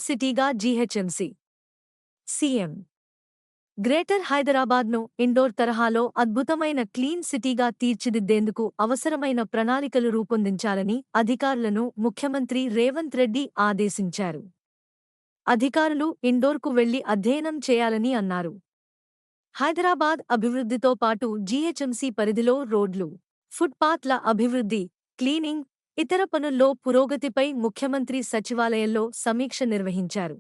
సిటీగా GHMC CM greater హైదరాబాద్ను indoor తరహాలో అద్భుతమైన క్లీన్ సిటీగా తీర్చిదిద్దేందుకు అవసరమైన ప్రణాళికలు రూపొందించాలని అధికారులను ముఖ్యమంత్రి రేవంత్ రెడ్డి ఆదేశించారు. అధికారులు ఇండోర్కు వెళ్లి అధ్యయనం చేయాలని అన్నారు. హైదరాబాద్ అభివృద్ధితో పాటు జీహెచ్ఎంసీ పరిధిలో రోడ్లు, ఫుట్పాత్ల అభివృద్ధి, క్లీనింగ్, ఇతర పనుల్లో పురోగతిపై ముఖ్యమంత్రి సచివాలయంలో సమీక్ష నిర్వహించారు.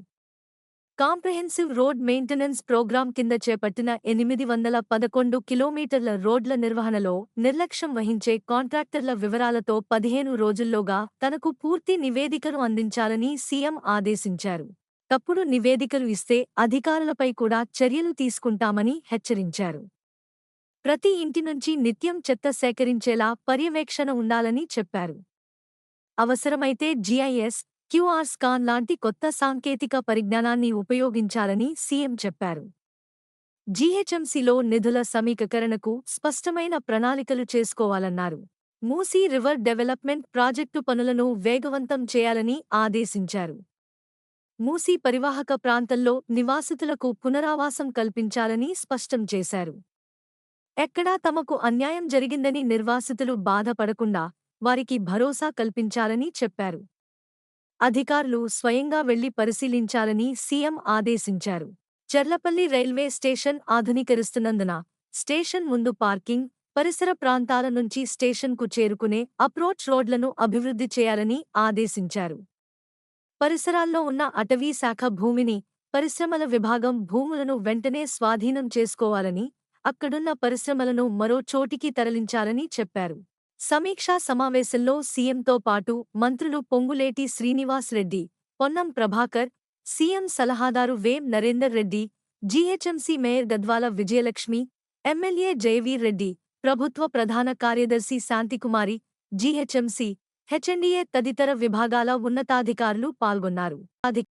కాంప్రహెన్సివ్ రోడ్ మెయింటెనెన్స్ ప్రోగ్రాం కింద చేపట్టిన 811 కిలోమీటర్ల రోడ్ల నిర్వహణలో నిర్లక్ష్యం వహించే కాంట్రాక్టర్ల వివరాలతో 15 రోజుల్లోగా తనకు పూర్తి నివేదికను అందించాలని సీఎం ఆదేశించారు. తప్పుడు నివేదికలు ఇస్తే అధికారులపై కూడా చర్యలు తీసుకుంటామని హెచ్చరించారు. ప్రతి ఇంటి నుంచి నిత్యం చెత్త సేకరించేలా పర్యవేక్షణ ఉండాలని చెప్పారు. అవసరమైతే జీఐఎస్, క్యూఆర్ స్కాన్ లాంటి కొత్త సాంకేతిక పరిజ్ఞానాన్ని ఉపయోగించాలని సీఎం చెప్పారు. జీహెచ్ఎంసీలో నిధుల సమీకరణకు స్పష్టమైన ప్రణాళికలు చేసుకోవాలన్నారు. మూసీ రివర్ డెవలప్మెంట్ ప్రాజెక్టు పనులను వేగవంతం చేయాలని ఆదేశించారు. మూసీ పరివాహక ప్రాంతంలో నివాసితులకు పునరావాసం కల్పించాలని స్పష్టం చేశారు. ఎక్కడా తమకు అన్యాయం జరిగిందని నిర్వాసితులు బాధపడకుండా వారికి భరోసా కల్పించాలని చెప్పారు. అధికారులు స్వయంగా వెళ్లి పరిశీలించాలని సీఎం ఆదేశించారు. చర్లపల్లి రైల్వే స్టేషన్ ఆధునీకరిస్తున్నందున స్టేషన్ ముందు పార్కింగ్, పరిసర ప్రాంతాల నుంచి స్టేషన్కు చేరుకునే అప్రోచ్ రోడ్లను అభివృద్ధి చేయాలని ఆదేశించారు. పరిసరాల్లో ఉన్న అటవీ శాఖ భూమిని, పరిశ్రమల విభాగం భూములను వెంటనే స్వాధీనం చేసుకోవాలని, అక్కడున్న పరిశ్రమలను మరో చోటికి తరలించాలని చెప్పారు. సమీక్షా సమావేశంలో సీఎంతో పాటు మంత్రులు పొంగులేటి శ్రీనివాస్ రెడ్డి, పొన్నం ప్రభాకర్, సీఎం సలహాదారు Vem Narender Reddy, GHMC mayor Gadwal Vijayalakshmi, MLA Jayaveer Reddy, ప్రభుత్వ ప్రధాన కార్యదర్శి శాంతికుమారి, జీహెచ్ఎంసీ, హెచ్ఎండీఏ తదితర విభాగాల ఉన్నతాధికారులు పాల్గొన్నారు.